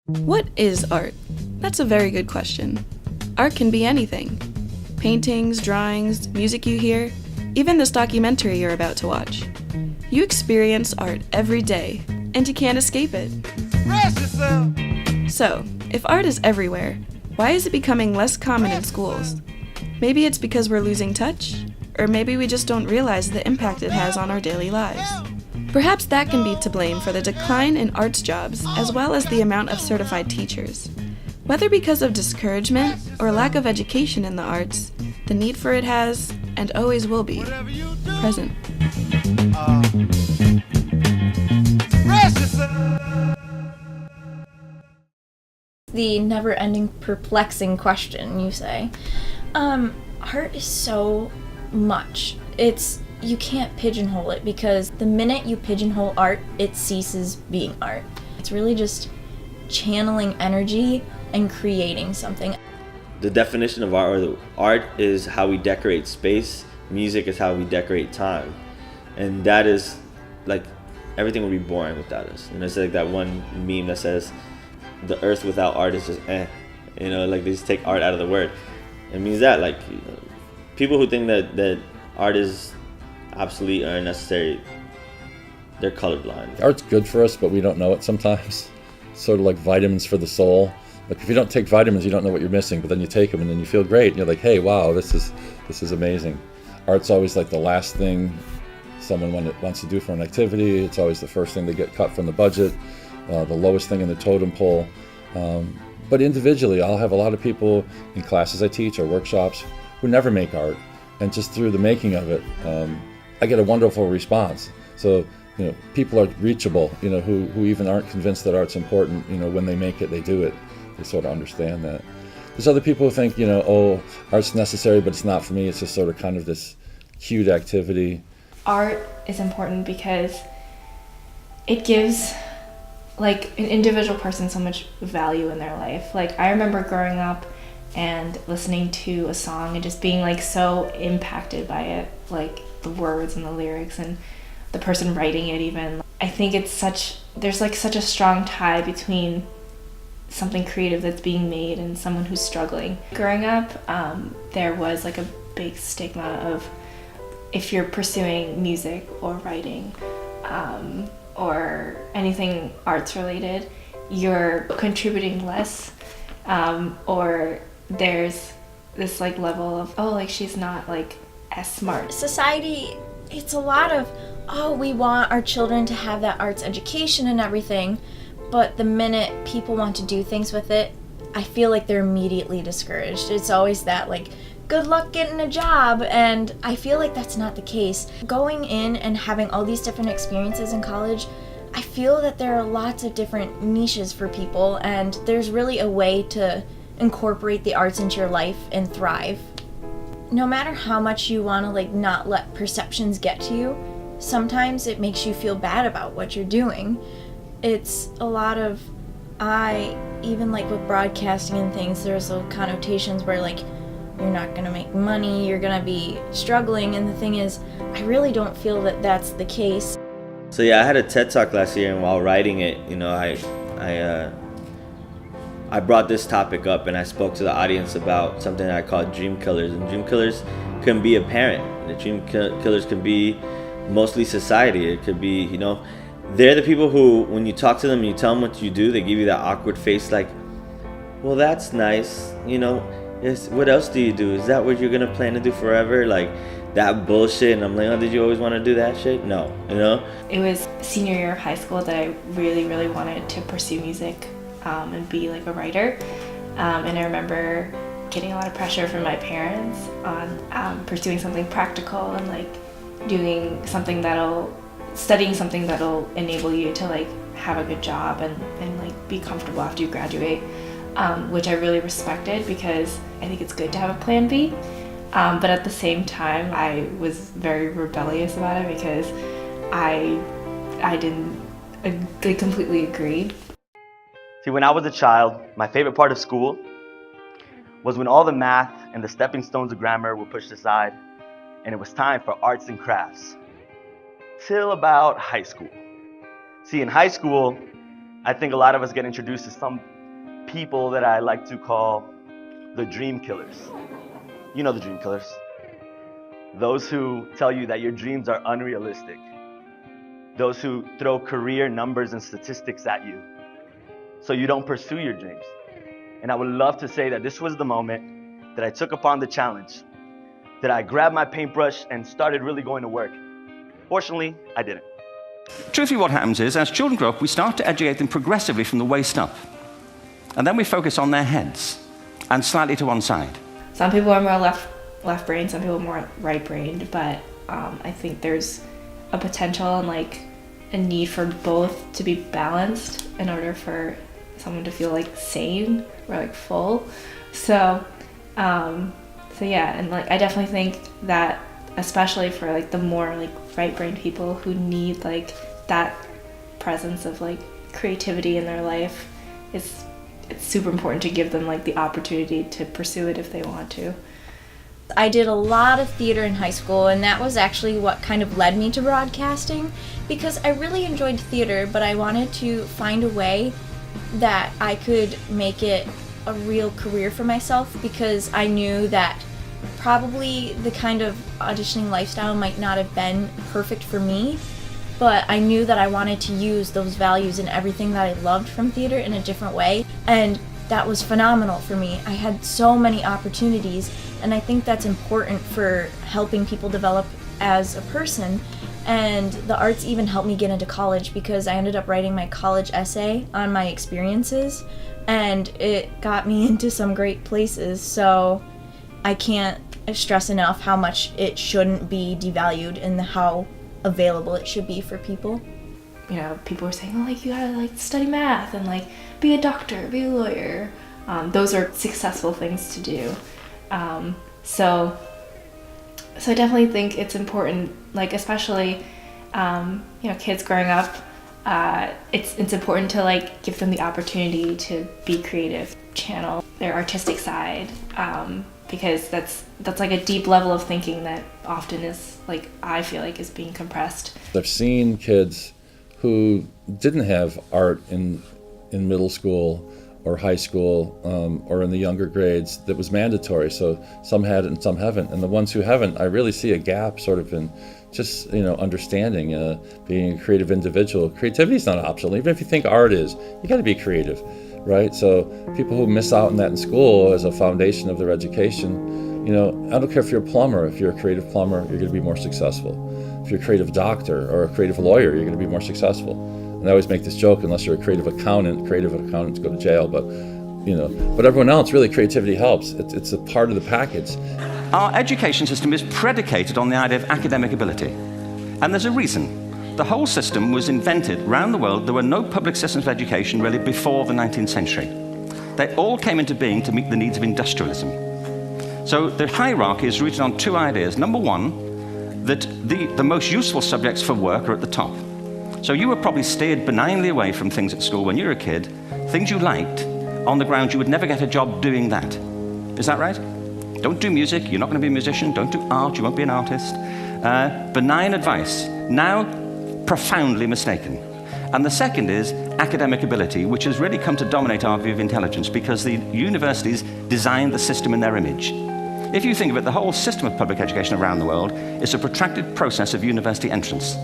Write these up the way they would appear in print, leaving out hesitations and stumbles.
What is art? That's a very good question. Art can be anything. Paintings, drawings, music you hear, even this documentary you're about to watch. You experience art every day, and you can't escape it. So, if art is everywhere, why is it becoming less common in schools? Maybe it's because we're losing touch? Or maybe we just don't realize the impact it has on our daily lives. Perhaps that can be to blame for the decline in arts jobs, as well as the amount of certified teachers. Whether because of discouragement or lack of education in the arts, the need for it has, and always will be, present. The never-ending perplexing question, you say. Art is so much. You can't pigeonhole it, because the minute you pigeonhole art, it ceases being art. It's really just channeling energy and creating something. The definition of art is how we decorate space. Music is how we decorate time. And that is, like, everything would be boring without us. And it's like that one meme that says, the earth without art is just like they just take art out of the word. It means that, like, people who think that art is obsolete or unnecessary, they're colorblind. Art's good for us, but we don't know it sometimes. Sort of like vitamins for the soul. Like, if you don't take vitamins, you don't know what you're missing, but then you take them and then you feel great. And you're like, hey, wow, this is amazing. Art's always like the last thing someone wants to do for an activity. It's always the first thing they get cut from the budget, the lowest thing in the totem pole. But individually, I'll have a lot of people in classes I teach or workshops who never make art. And just through the making of it, I get a wonderful response. So, people are reachable, who even aren't convinced that art's important. When they make it, they do it. They sort of understand that. There's other people who think, art's necessary, but it's not for me. It's just sort of kind of this cute activity. Art is important because it gives, like, an individual person so much value in their life. Like, I remember growing up and listening to a song and just being, like, so impacted by it, like the words and the lyrics and the person writing it even. I think there's like such a strong tie between something creative that's being made and someone who's struggling. Growing up, there was like a big stigma of, if you're pursuing music or writing or anything arts related, you're contributing less, or there's this like level of, oh, like she's not like as smart. Society, it's a lot of, we want our children to have that arts education and everything, but the minute people want to do things with it, I feel like they're immediately discouraged. It's always that, like, good luck getting a job, and I feel like that's not the case. Going in and having all these different experiences in college, I feel that there are lots of different niches for people, and there's really a way to incorporate the arts into your life and thrive. No matter how much you want to, like, not let perceptions get to you, sometimes it makes you feel bad about what you're doing. It's a lot of, even like with broadcasting and things, there's those connotations where, like, you're not gonna make money, you're gonna be struggling, and the thing is, I really don't feel that that's the case. So yeah, I had a TED Talk last year, and while writing it, I brought this topic up, and I spoke to the audience about something I call dream killers. And dream killers can be a parent. The dream killers can be mostly society. It could be, they're the people who, when you talk to them and you tell them what you do, they give you that awkward face like, well, that's nice. What else do you do? Is that what you're going to plan to do forever? Like, that bullshit. And I'm like, oh, did you always want to do that shit? No, It was senior year of high school that I really, really wanted to pursue music and be like a writer. And I remember getting a lot of pressure from my parents on pursuing something practical and like studying something that'll enable you to like have a good job and like be comfortable after you graduate, which I really respected because I think it's good to have a plan B. But at the same time, I was very rebellious about it because I completely agreed. See, when I was a child, my favorite part of school was when all the math and the stepping stones of grammar were pushed aside and it was time for arts and crafts. Till about high school. See, in high school, I think a lot of us get introduced to some people that I like to call the dream killers. You know the dream killers. Those who tell you that your dreams are unrealistic. Those who throw career numbers and statistics at you so you don't pursue your dreams. And I would love to say that this was the moment that I took upon the challenge, that I grabbed my paintbrush and started really going to work. Fortunately, I didn't. Truthfully, what happens is, as children grow up, we start to educate them progressively from the waist up. And then we focus on their heads and slightly to one side. Some people are more left-brained, some people are more right-brained, but I think there's a potential and like a need for both to be balanced in order for someone to feel like sane or like full. So yeah, and like I definitely think that especially for like the more like right-brained people who need like that presence of like creativity in their life, it's super important to give them like the opportunity to pursue it if they want to. I did a lot of theater in high school, and that was actually what kind of led me to broadcasting, because I really enjoyed theater, but I wanted to find a way that I could make it a real career for myself, because I knew that probably the kind of auditioning lifestyle might not have been perfect for me, but I knew that I wanted to use those values and everything that I loved from theater in a different way, and that was phenomenal for me. I had so many opportunities, and I think that's important for helping people develop as a person. And the arts even helped me get into college, because I ended up writing my college essay on my experiences, and it got me into some great places. So I can't stress enough how much it shouldn't be devalued and how available it should be for people. You know, people were saying, oh, like you gotta like study math and like be a doctor, be a lawyer. Those are successful things to do. So I definitely think it's important, like especially, you know, kids growing up, it's important to like give them the opportunity to be creative, channel their artistic side, because that's like a deep level of thinking that often is like, I feel like is being compressed. I've seen kids who didn't have art in middle school or high school, or in the younger grades that was mandatory. So some had it and some haven't. And the ones who haven't, I really see a gap sort of in just, you know, understanding, being a creative individual. Creativity is not optional. Even if you think art is, you got to be creative, right? So people who miss out on that in school as a foundation of their education, you know, I don't care if you're a plumber. If you're a creative plumber, you're going to be more successful. If you're a creative doctor or a creative lawyer, you're going to be more successful. And I always make this joke, unless you're a creative accountants go to jail, but you know, but everyone else, really creativity helps. It's a part of the package. Our education system is predicated on the idea of academic ability. And there's a reason. The whole system was invented around the world. There were no public systems of education really before the 19th century. They all came into being to meet the needs of industrialism. So the hierarchy is rooted on two ideas. Number one, that the most useful subjects for work are at the top. So you were probably steered benignly away from things at school when you were a kid, things you liked, on the ground you would never get a job doing that. Is that right? Don't do music, you're not going to be a musician. Don't do art, you won't be an artist. Benign advice, now profoundly mistaken. And the second is academic ability, which has really come to dominate our view of intelligence because the universities designed the system in their image. If you think of it, the whole system of public education around the world is a protracted process of university entrance.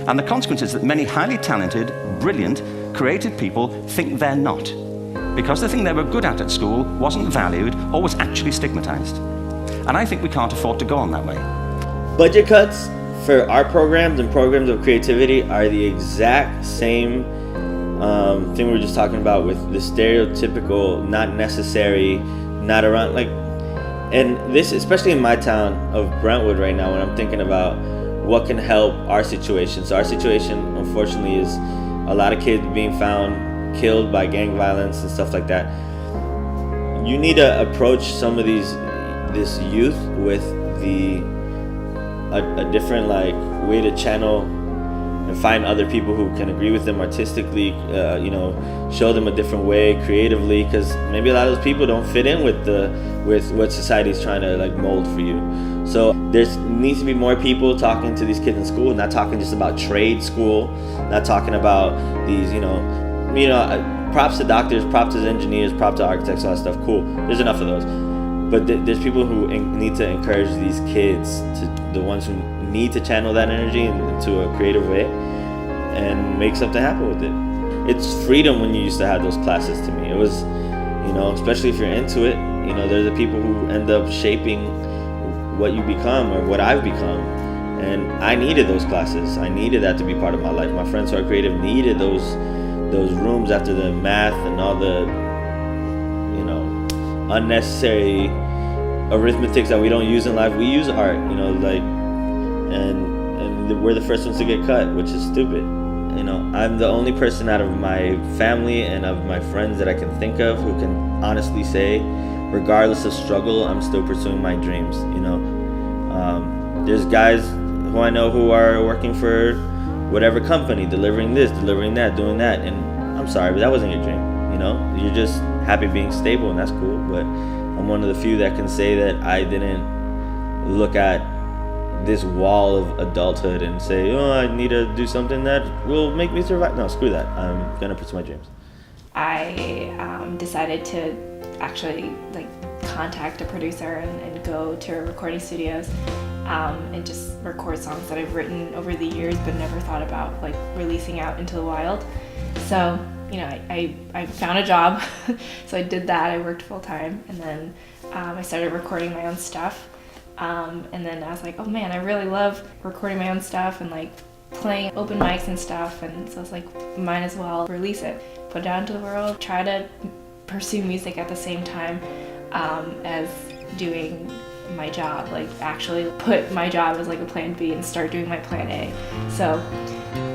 And the consequence is that many highly talented, brilliant, creative people think they're not, because the thing they were good at school wasn't valued or was actually stigmatized. And I think we can't afford to go on that way. Budget cuts for art programs and programs of creativity are the exact same thing we were just talking about with the stereotypical, not necessary, not around, like, and this, especially in my town of Brentwood right now, when I'm thinking about what can help our situation. So our situation, unfortunately, is a lot of kids being found killed by gang violence and stuff like that. You need to approach some of this youth with a different like way to channel and find other people who can agree with them artistically, you know, show them a different way creatively, because maybe a lot of those people don't fit in with what society's trying to like mold for you. So there needs to be more people talking to these kids in school, not talking just about trade school, not talking about these, you know, you know, props to doctors, props to engineers, props to architects, all that stuff. Cool. There's enough of those. But there's people who need to encourage these kids, the ones who need to channel that energy into a creative way and make something happen with it. It's freedom when you used to have those classes to me. It was, you know, especially if you're into it, you know, they're the people who end up shaping what you become or what I've become. And I needed those classes. I needed that to be part of my life. My friends who are creative needed those rooms after the math and all the, you know, unnecessary arithmetics that we don't use in life. We use art, you know, like, and we're the first ones to get cut, which is stupid. You know, I'm the only person out of my family and of my friends that I can think of who can honestly say, regardless of struggle, I'm still pursuing my dreams. You know, there's guys who I know who are working for whatever company, delivering this, delivering that, doing that, and I'm sorry, but that wasn't your dream. You know, you're just happy being stable, and that's cool. But I'm one of the few that can say that I didn't look at this wall of adulthood and say, oh, I need to do something that will make me survive. No, screw that. I'm gonna pursue my dreams. I decided to actually like contact a producer and go to recording studios and just record songs that I've written over the years but never thought about like releasing out into the wild. So, you know, I found a job, so I did that. I worked full time, and then I started recording my own stuff. And then I was like, oh man, I really love recording my own stuff and like playing open mics and stuff. And so I was like, might as well release it, put it out into the world, try to pursue music at the same time as doing my job, like actually put my job as like a plan B and start doing my plan A. So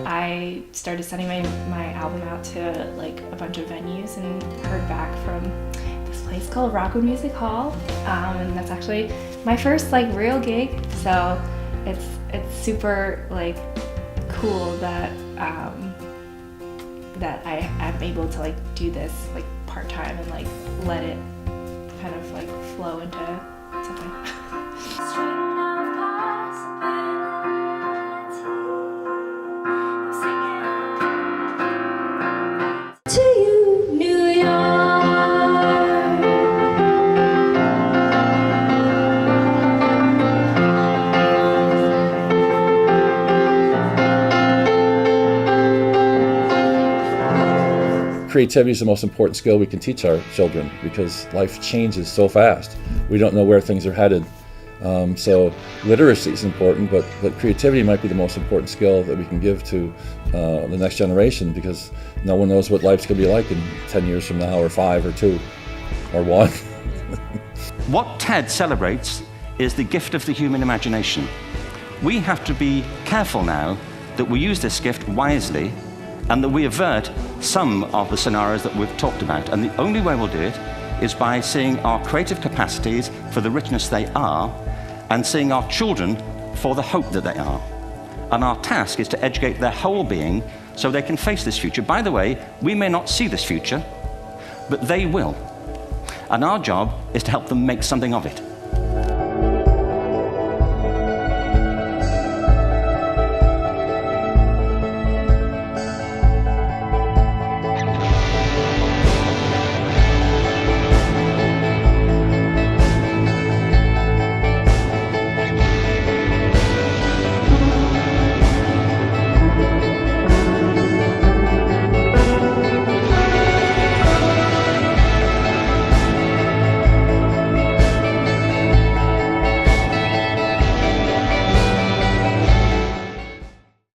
I started sending my album out to like a bunch of venues and heard back from this place called Rockwood Music Hall, and that's actually my first like real gig. So it's super like cool that that I'm able to like do this like part-time and like let it kind of like flow into something. Creativity is the most important skill we can teach our children because life changes so fast. We don't know where things are headed. So literacy is important, but creativity might be the most important skill that we can give to the next generation because no one knows what life's going to be like in 10 years from now, or 5 or 2 or 1. What TED celebrates is the gift of the human imagination. We have to be careful now that we use this gift wisely and that we avert some of the scenarios that we've talked about. And the only way we'll do it is by seeing our creative capacities for the richness they are and seeing our children for the hope that they are. And our task is to educate their whole being so they can face this future. By the way, we may not see this future, but they will. And our job is to help them make something of it.